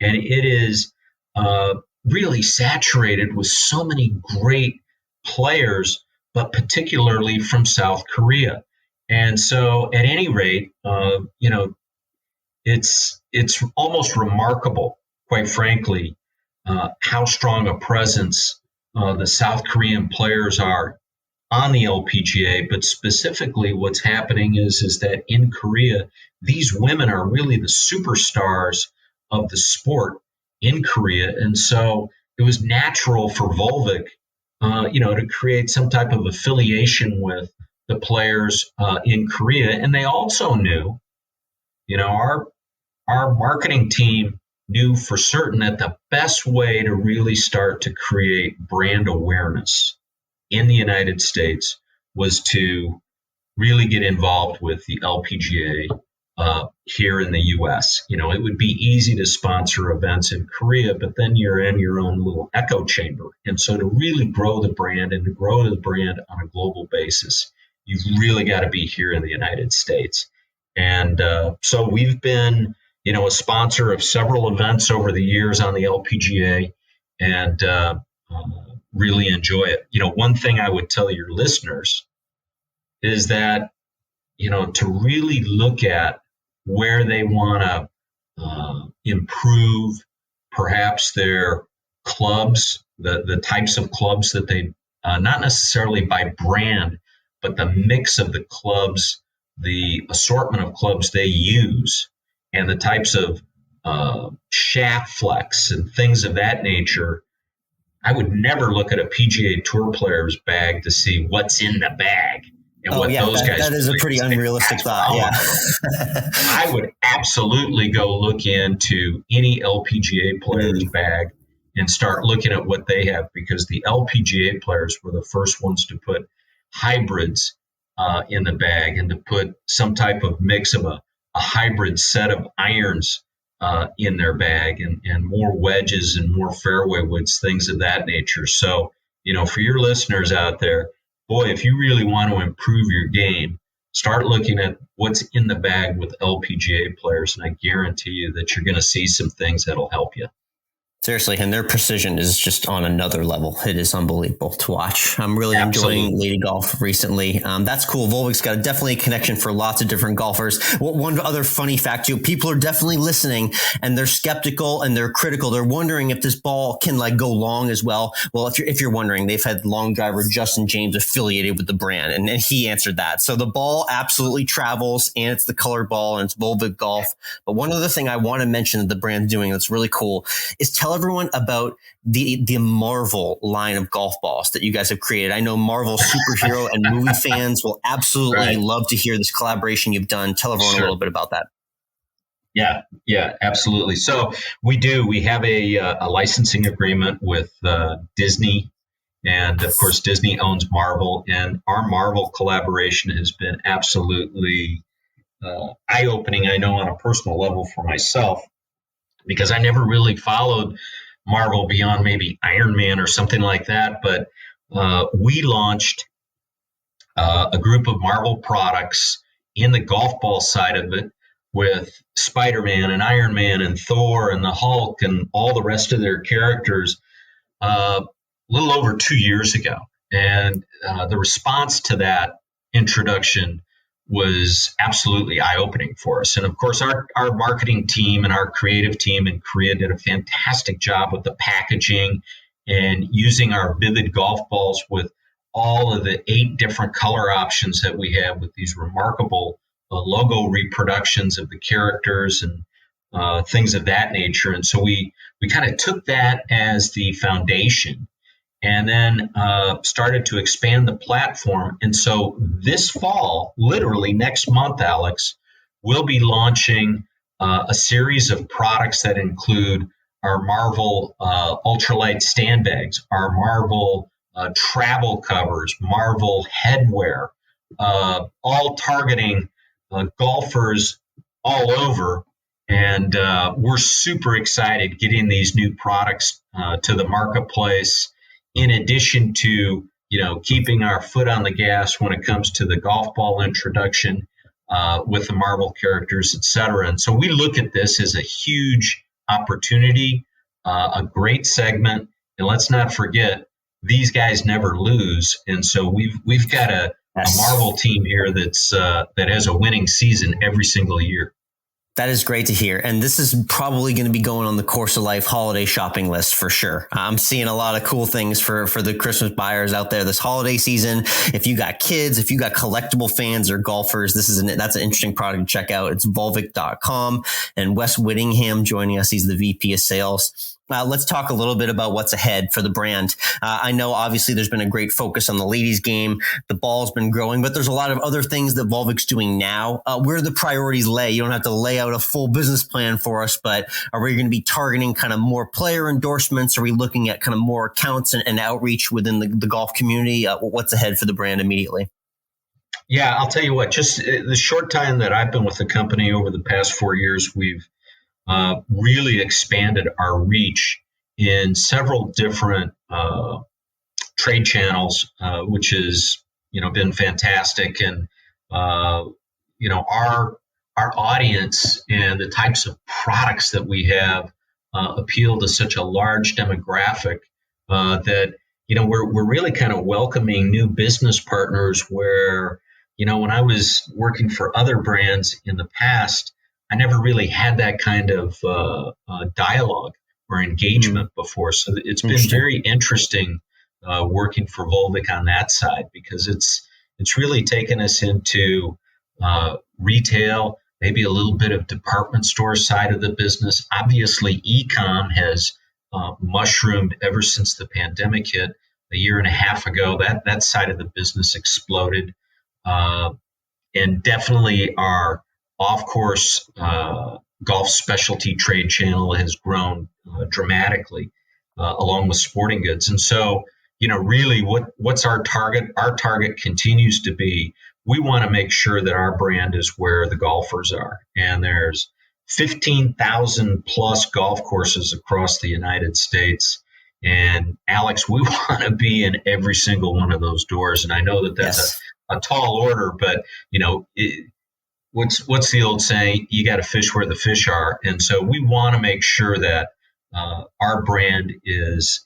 S3: and it is really saturated with so many great players, but particularly from South Korea. And so at any rate, it's almost remarkable, quite frankly, how strong a presence the South Korean players are on the LPGA. But specifically what's happening is that in Korea, these women are really the superstars of the sport in Korea. And so it was natural for Volvik, to create some type of affiliation with the players in Korea. And they also knew, our marketing team knew for certain that the best way to really start to create brand awareness in the United States was to really get involved with the LPGA here in the U.S. It would be easy to sponsor events in Korea, but then you're in your own little echo chamber. And so to really grow the brand and to grow the brand on a global basis, you've really got to be here in the United States. And so we've been, a sponsor of several events over the years on the LPGA, and really enjoy it. One thing I would tell your listeners is that, to really look at where they want to improve perhaps their clubs, the types of clubs that they, not necessarily by brand, but the mix of the clubs, the assortment of clubs they use, and the types of shaft flex and things of that nature. I would never look at a PGA Tour player's bag to see what's in the bag. And those guys,
S1: that is a pretty unrealistic thought. Yeah.
S3: I would absolutely go look into any LPGA player's bag and start looking at what they have, because the LPGA players were the first ones to put hybrids in the bag, and to put some type of mix of a hybrid set of irons in their bag, and more wedges and more fairway woods, things of that nature. So, for your listeners out there, boy, if you really want to improve your game, start looking at what's in the bag with LPGA players, and I guarantee you that you're going to see some things that'll help you.
S1: Seriously, and their precision is just on another level. It is unbelievable to watch. I'm really enjoying Lady Golf recently. That's cool. Volvik's got definitely a connection for lots of different golfers. One other funny fact, too, people are definitely listening, and they're skeptical and they're critical. They're wondering if this ball can go long as well. Well, if you're wondering, they've had long driver Justin James affiliated with the brand, and he answered that. So the ball absolutely travels, and it's the colored ball, and it's Volvik Golf. But one other thing I want to mention that the brand's doing that's really cool is tell everyone about the Marvel line of golf balls that you guys have created. I know Marvel superhero and movie fans will absolutely love to hear this collaboration you've done. Tell everyone a little bit about that.
S3: Yeah, absolutely. So we have a licensing agreement with Disney, and of course Disney owns Marvel, and our Marvel collaboration has been absolutely eye-opening. I know on a personal level for myself, because I never really followed Marvel beyond maybe Iron Man or something like that. But we launched a group of Marvel products in the golf ball side of it, with Spider-Man and Iron Man and Thor and the Hulk and all the rest of their characters a little over 2 years ago. And the response to that introduction was absolutely eye-opening for us. And of course, our marketing team and our creative team in Korea did a fantastic job with the packaging and using our vivid golf balls with all of the 8 different color options that we have, with these remarkable logo reproductions of the characters and things of that nature. And so we kind of took that as the foundation, and then started to expand the platform. And so this fall, literally next month, Alex, we'll be launching a series of products that include our Marvel ultralight stand bags, our Marvel travel covers, Marvel headwear, all targeting golfers all over. And we're super excited getting these new products to the marketplace, in addition to, keeping our foot on the gas when it comes to the golf ball introduction with the Marvel characters, et cetera. And so we look at this as a huge opportunity, a great segment. And let's not forget, these guys never lose. And so we've got a Marvel team here that has a winning season every single year.
S1: That is great to hear. And this is probably going to be going on the Course of Life holiday shopping list for sure. I'm seeing a lot of cool things for the Christmas buyers out there this holiday season. If you got kids, if you got collectible fans or golfers, that's an interesting product to check out. It's Volvik.com, and Wes Whittingham joining us. He's the VP of sales. Let's talk a little bit about what's ahead for the brand. I know obviously there's been a great focus on the ladies game. The ball's been growing, but there's a lot of other things that Volvik's doing now. Where the priorities lay? You don't have to lay out a full business plan for us, but are we going to be targeting kind of more player endorsements? Are we looking at kind of more accounts and outreach within the golf community? What's ahead for the brand immediately?
S3: Yeah, I'll tell you what, just the short time that I've been with the company over the past 4 years, we've really expanded our reach in several different trade channels, which has been fantastic. And our audience and the types of products that we have appeal to such a large demographic that we're really kind of welcoming new business partners. Where when I was working for other brands in the past, I never really had that kind of dialogue or engagement before. So it's been very interesting working for Volvik on that side, because it's really taken us into retail, maybe a little bit of department store side of the business. Obviously, e-com has mushroomed ever since the pandemic hit a year and a half ago. That side of the business exploded. And definitely our off-course golf specialty trade channel has grown dramatically. along with sporting goods. And so, really what's our target? Our target continues to be, we want to make sure that our brand is where the golfers are. And there's 15,000 plus golf courses across the United States. And Alex, we want to be in every single one of those doors. And I know that that's a tall order, but what's the old saying? You got to fish where the fish are. And so we want to make sure that our brand is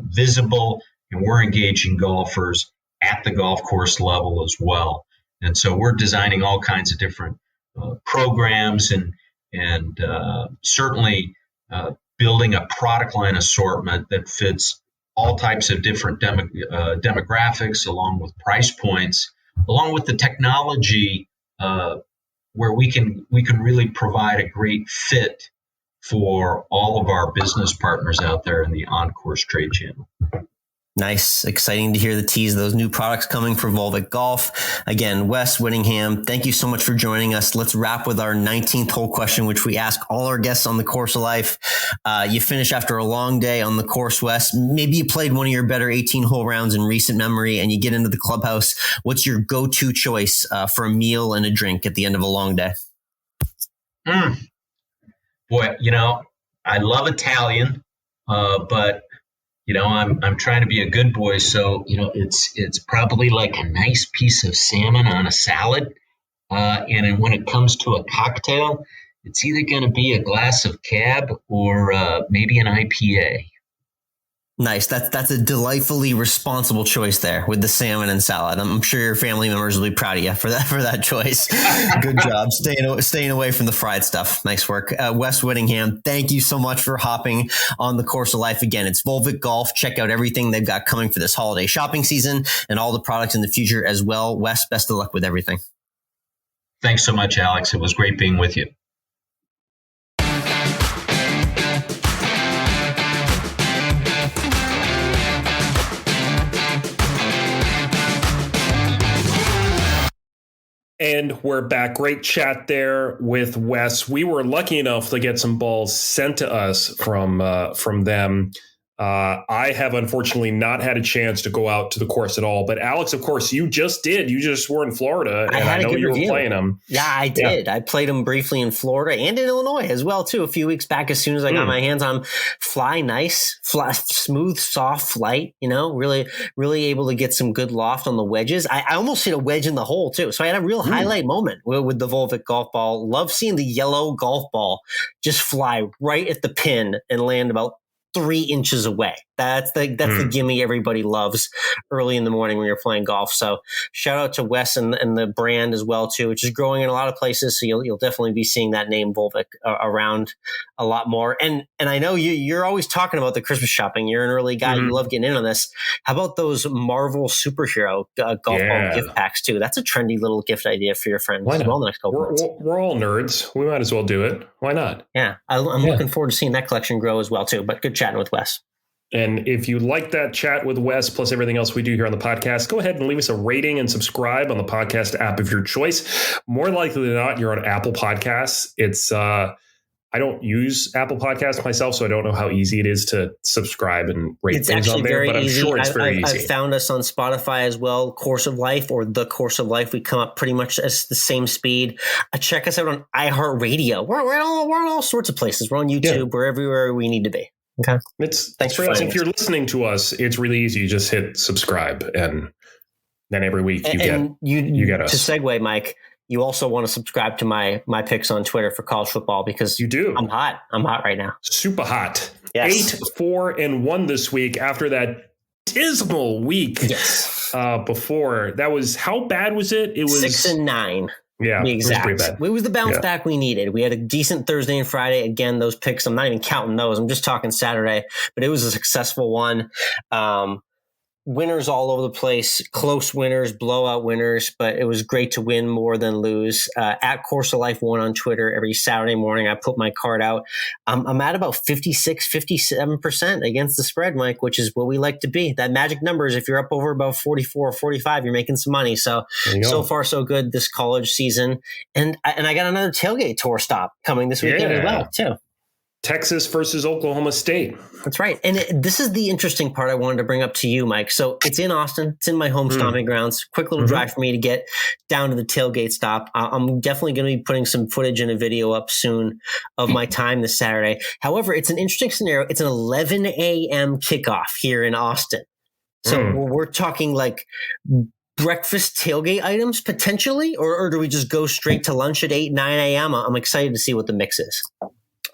S3: visible, and we're engaging golfers at the golf course level as well. And so we're designing all kinds of different programs and certainly building a product line assortment that fits all types of different demographics, along with price points, along with the technology where we can really provide a great fit for all of our business partners out there in the on-course trade channel.
S1: Nice. Exciting to hear the tease of those new products coming for Volvik Golf. Again, Wes Whittingham, thank you so much for joining us. Let's wrap with our 19th hole question, which we ask all our guests on the course of life. You finish after a long day on the course, Wes. Maybe you played one of your better 18-hole rounds in recent memory, and you get into the clubhouse. What's your go-to choice for a meal and a drink at the end of a long day?
S3: Boy, I love Italian, but I'm trying to be a good boy, so it's probably like a nice piece of salmon on a salad. And then when it comes to a cocktail, it's either going to be a glass of Cab or maybe an IPA.
S1: Nice. That's a delightfully responsible choice there with the salmon and salad. I'm sure your family members will be proud of you for that choice. Good job staying away from the fried stuff. Nice work. Wes Whittingham, thank you so much for hopping on the course of life again. It's Volvik Golf. Check out everything they've got coming for this holiday shopping season and all the products in the future as well. Wes, best of luck with everything.
S3: Thanks so much, Alex. It was great being with you.
S2: And we're back. Great chat there with Wes. We were lucky enough to get some balls sent to us from them. I have unfortunately not had a chance to go out to the course at all. But Alex, of course, you just did. You just were in Florida, and I know you were playing them.
S1: Yeah, I did. Yeah. I played them briefly in Florida and in Illinois as well, too, a few weeks back. As soon as I got my hands on them, smooth, soft flight. Really able to get some good loft on the wedges. I almost hit a wedge in the hole too. So I had a real highlight moment with the Volvik golf ball. Love seeing the yellow golf ball just fly right at the pin and land about 3 inches away. That's the gimme everybody loves early in the morning when you're playing golf. So shout out to Wes and the brand as well too, which is growing in a lot of places. So you'll definitely be seeing that name Volvik around a lot more. And I know you're always talking about the Christmas shopping. You're an early guy. You love getting in on this. How about those Marvel superhero golf ball gift packs too? That's a trendy little gift idea for your friends as well. The next couple months.
S2: We're all nerds. We might as well do it. Why not?
S1: Yeah, I'm looking forward to seeing that collection grow as well too. But good chatting with Wes.
S2: And if you like that chat with Wes, plus everything else we do here on the podcast, go ahead and leave us a rating and subscribe on the podcast app of your choice. More likely than not, you're on Apple Podcasts. It's I don't use Apple Podcasts myself, so I don't know how easy it is to subscribe and rate things on there. But I'm sure it's very easy.
S1: I've found us on Spotify as well, Course of Life or The Course of Life. We come up pretty much as the same speed. Check us out on iHeartRadio. We're on all sorts of places. We're on YouTube. Yeah. We're everywhere we need to be. Okay.
S2: Thanks for us. If you're listening to us, it's really easy. You just hit subscribe, and then every week you get us. To
S1: segue, Mike, you also want to subscribe to my picks on Twitter for college football because
S2: you do.
S1: I'm hot right now.
S2: Super hot.
S1: Yes.
S2: 8-4-1 this week after that dismal week.
S1: Yes.
S2: Before that was, how bad was it? It was
S1: 6-9.
S2: Yeah,
S1: it was pretty bad. It was the bounce back we needed. We had a decent Thursday and Friday. Again, those picks, I'm not even counting those. I'm just talking Saturday, but it was a successful one. Winners all over the place, close winners, blowout winners, but it was great to win more than lose. At Course of Life 1 on Twitter every Saturday morning, I put my card out. I'm at about 56, 57% against the spread, Mike, which is what we like to be. That magic number is if you're up over about 44 or 45, you're making some money. So far so good this college season. And I got another tailgate tour stop coming this weekend as well, too.
S2: Texas versus Oklahoma State.
S1: That's right. And this is the interesting part I wanted to bring up to you, Mike. So it's in Austin. It's in my home stomping grounds. Quick little drive for me to get down to the tailgate stop. I'm definitely going to be putting some footage and a video up soon of my time this Saturday. However, it's an interesting scenario. It's an 11 a.m. kickoff here in Austin. So we're talking like breakfast tailgate items potentially, or do we just go straight to lunch at 8, 9 a.m.? I'm excited to see what the mix is.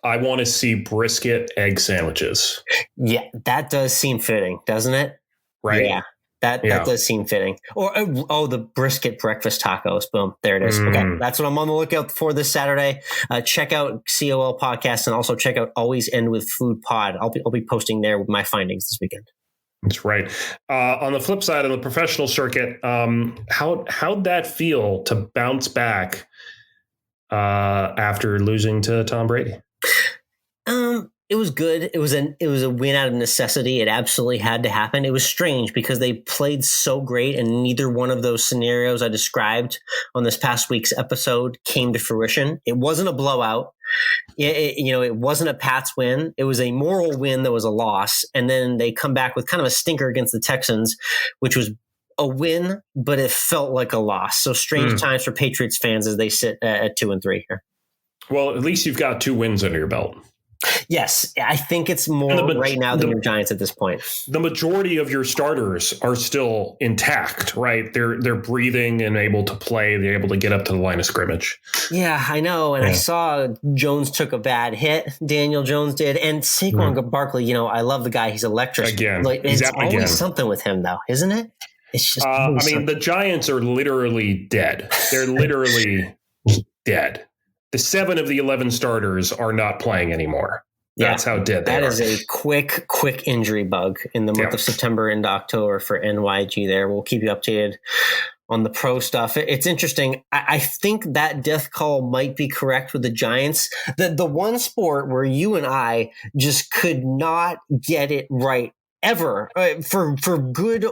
S2: I want to see brisket egg sandwiches.
S1: Yeah, that does seem fitting, doesn't it?
S2: Right.
S1: Yeah, that does seem fitting. Or, the brisket breakfast tacos. Boom. There it is. Okay. That's what I'm on the lookout for this Saturday. Check out COL Podcast and also check out Always End with Food Pod. I'll be posting there with my findings this weekend.
S2: That's right. On the flip side, on the professional circuit, how'd that feel to bounce back after losing to Tom Brady?
S1: It was good. It was a win out of necessity. It absolutely had to happen. It was strange because they played so great, and neither one of those scenarios I described on this past week's episode came to fruition. It wasn't a blowout. It wasn't a Pats win. It was a moral win that was a loss. And then they come back with kind of a stinker against the Texans, which was a win, but it felt like a loss. So strange times for Patriots fans as they sit at 2-3 here.
S2: Well, at least you've got 2 wins under your belt.
S1: Yes, I think it's more right now than your Giants at this point.
S2: The majority of your starters are still intact, right? They're breathing and able to play. They're able to get up to the line of scrimmage.
S1: Yeah, I know. And I saw Jones took a bad hit. Daniel Jones did. And Saquon Barkley, I love the guy. He's electric.
S2: Again.
S1: It's always something with him, though, isn't it? It's just
S2: the Giants are literally dead. They're literally dead. The 7 of the 11 starters are not playing anymore. That's how dead they are. That is
S1: a quick injury bug in the month of September into October for NYG there. We'll keep you updated on the pro stuff. It's interesting. I think that death call might be correct with the Giants. The one sport where you and I just could not get it right ever, for good,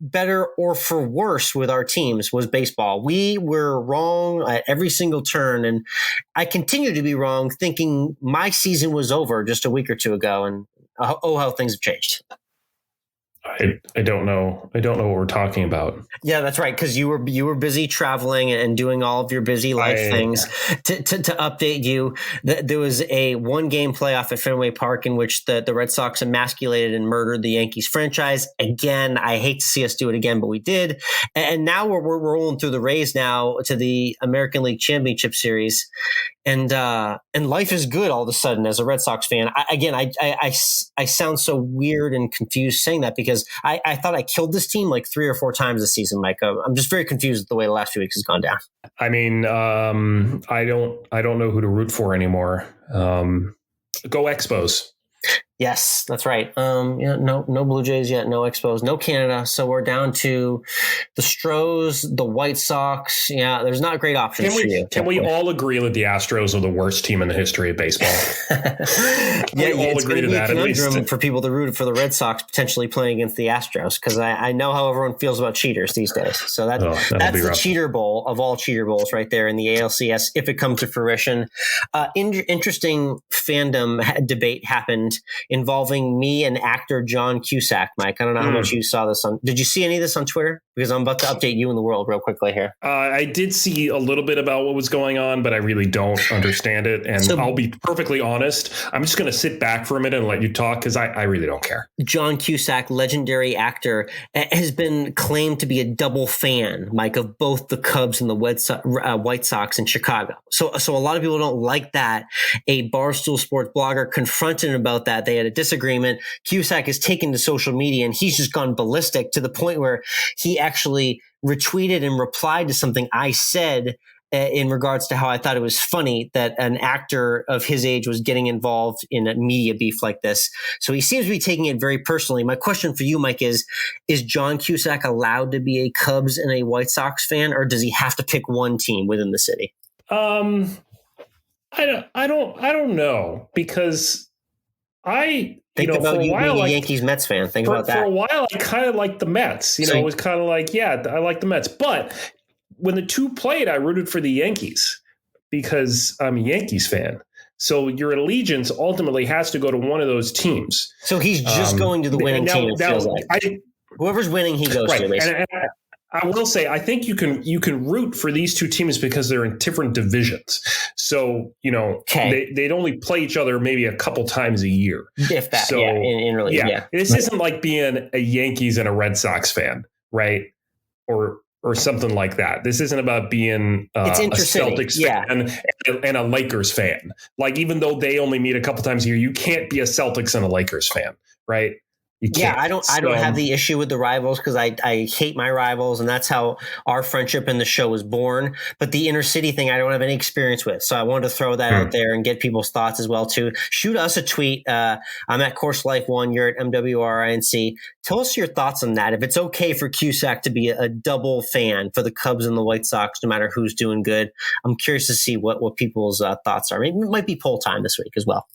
S1: better, or for worse with our teams was baseball. We were wrong at every single turn, and I continue to be wrong, thinking my season was over just a week or two ago, and how things have changed.
S2: I don't know. I don't know what we're talking about.
S1: Yeah, that's right. Because you were busy traveling and doing all of your busy life things. To update you, there was a 1-game playoff at Fenway Park in which the Red Sox emasculated and murdered the Yankees franchise. Again, I hate to see us do it again, but we did. And now we're rolling through the Rays now to the American League Championship Series. And life is good all of a sudden as a Red Sox fan. I sound so weird and confused saying that because I thought I killed this team like 3 or 4 times this season, Mike. I'm just very confused with the way the last few weeks has gone down.
S2: I mean, I don't know who to root for anymore. Go Expos.
S1: Yes, that's right. No Blue Jays yet, no Expos, no Canada. So we're down to the Stros, the White Sox. Yeah, there's not great options for you.
S2: Can we all agree that the Astros are the worst team in the history of baseball?
S1: We all agree to that, at least. For people to root for the Red Sox potentially playing against the Astros, because I know how everyone feels about cheaters these days. So that's the cheater bowl of all cheater bowls right there in the ALCS if it comes to fruition. Interesting fandom debate happened involving me and actor John Cusack. Mike, I don't know how much you saw this on. Did you see any of this on Twitter? Because I'm about to update you in the world real quickly here.
S2: I did see a little bit about what was going on, but I really don't understand it. And I'll be perfectly honest. I'm just going to sit back for a minute and let you talk because I really don't care. John
S1: Cusack, legendary actor, has been claimed to be a double fan, Mike, of both the Cubs and the White Sox in Chicago. So a lot of people don't like that. A Barstool Sports blogger confronted him about that. They had a disagreement. Cusack has taken to social media and he's just gone ballistic to the point where he actually retweeted and replied to something I said in regards to how I thought it was funny that an actor of his age was getting involved in a media beef like this. So he seems to be taking it very personally. My question for you, Mike, is John Cusack allowed to be a Cubs and a White Sox fan, or does he have to pick one team within the city?
S2: I don't know, because
S1: Think about you being a Yankees Mets fan. Think about that.
S2: For a while, I kind of liked the Mets. It was kind of like, I like the Mets. But when the two played, I rooted for the Yankees because I'm a Yankees fan. So your allegiance ultimately has to go to one of those teams.
S1: So he's just going to the winning team. It feels like whoever's winning, he goes to.
S2: And I will say, I think you can root for these two teams because they're in different divisions. So they'd only play each other maybe a couple times a year,
S1: if that. So, yeah.
S2: This isn't like being a Yankees and a Red Sox fan, right? Or something like that. This isn't about being a Celtics fan and a Lakers fan. Like, even though they only meet a couple times a year, you can't be a Celtics and a Lakers fan, right?
S1: I don't have the issue with the rivals because I hate my rivals, and that's how our friendship in the show was born. But the inner city thing, I don't have any experience with. So I wanted to throw that out there and get people's thoughts as well, too. Shoot us a tweet. I'm at Course Life 1. You're at MWRINC. Tell us your thoughts on that. If it's okay for Cusack to be a double fan for the Cubs and the White Sox, no matter who's doing good. I'm curious to see what people's thoughts are. Maybe it might be poll time this week as well.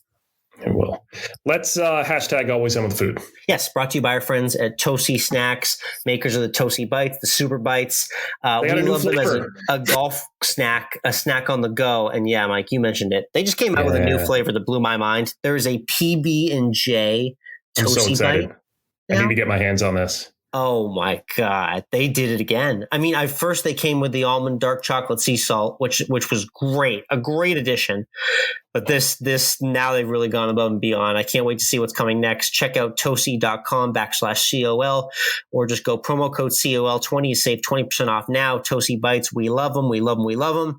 S2: It will. Let's hashtag AlwaysEndWithFood.
S1: Yes, brought to you by our friends at Toasty Snacks, makers of the Toasty Bites, the Super Bites. We love them as a golf snack, a snack on the go. And yeah, Mike, you mentioned it. They just came out with a new flavor that blew my mind. There is a PB&J Toasty
S2: I'm so excited.
S1: Bite.
S2: I need to get my hands on this.
S1: Oh my God. They did it again. I mean, first they came with the almond dark chocolate sea salt, which was great, a great addition. But this now they've really gone above and beyond. I can't wait to see what's coming next. Check out toasty.com/COL or just go promo code COL20 to save 20% off now. Toasty Bites. We love them. We love them. We love them.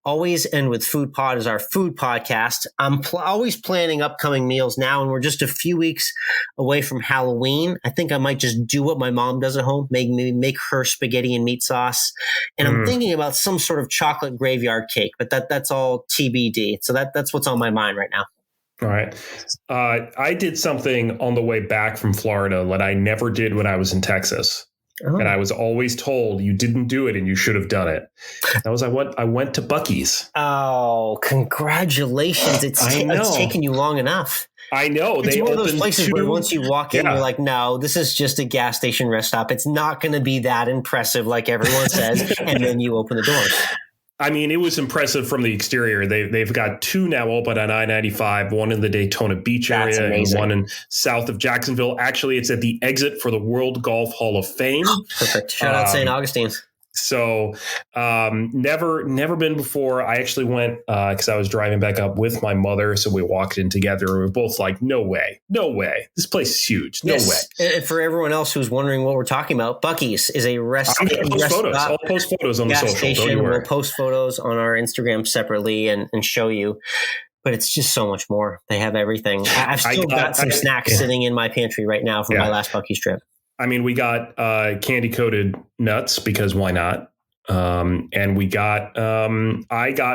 S1: Always End with Food Pod is our food podcast. I'm always planning upcoming meals now, and we're just a few weeks away from Halloween. I think I might just do what my mom does at home, make her spaghetti and meat sauce. And I'm thinking about some sort of chocolate graveyard cake, but that's all TBD. So that's what's on my mind right now.
S2: All right. I did something on the way back from Florida that I never did when I was in Texas. Oh. And I was always told you didn't do it and you should have done it. That was I went to Buc-ee's.
S1: Oh, congratulations. It's taken you long enough.
S2: I know.
S1: It's one of those places where once you walk in, you're like, no, this is just a gas station rest stop. It's not going to be that impressive like everyone says. And then you open the doors.
S2: I mean, it was impressive from the exterior. They've got two now open on I-95, one in the Daytona Beach area and one in south of Jacksonville. Actually, it's at the exit for the World Golf Hall of Fame.
S1: Perfect. Shout out St. Augustine's.
S2: So never been before. I actually went because I was driving back up with my mother. So we walked in together. We were both like, no way. This place is huge. No way.
S1: And for everyone else who's wondering what we're talking about, Buc-ee's is a
S2: I'll post photos on the social.
S1: We'll post photos on our Instagram separately and show you. But it's just so much more. They have everything. I've still got some snacks sitting in my pantry right now from my last Buc-ee's trip.
S2: I mean, we got candy-coated nuts because why not? And we got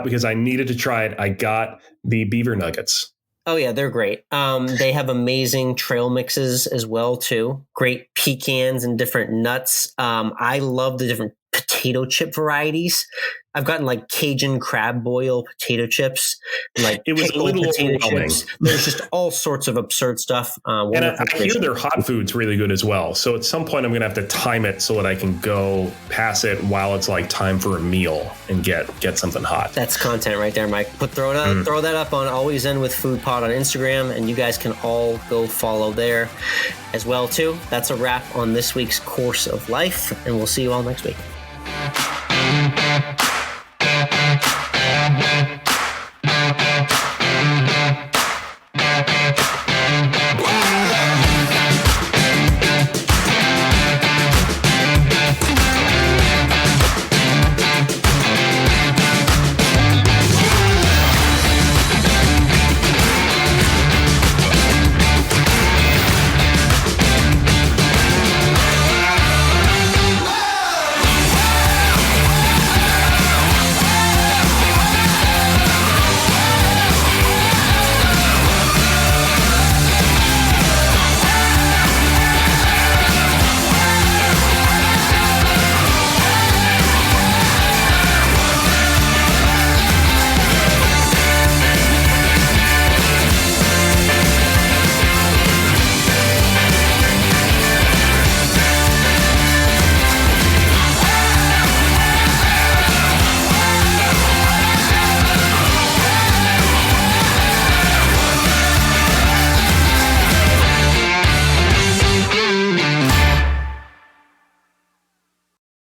S2: because I needed to try it, I got the beaver nuggets.
S1: Oh, yeah, they're great. They have amazing trail mixes as well, too. Great pecans and different nuts. I love the different potato chip varieties. I've gotten like Cajun crab boil potato chips, like
S2: it was a little overwhelming.
S1: Chips. There's just all sorts of absurd stuff.
S2: And I hear their hot food's really good as well. So at some point I'm going to have to time it so that I can go pass it while it's like time for a meal and get something hot.
S1: That's content right there, Mike. Throw that up on Always End with Food Pod on Instagram, and you guys can all go follow there as well too. That's a wrap on this week's Course of Life, and we'll see you all next week.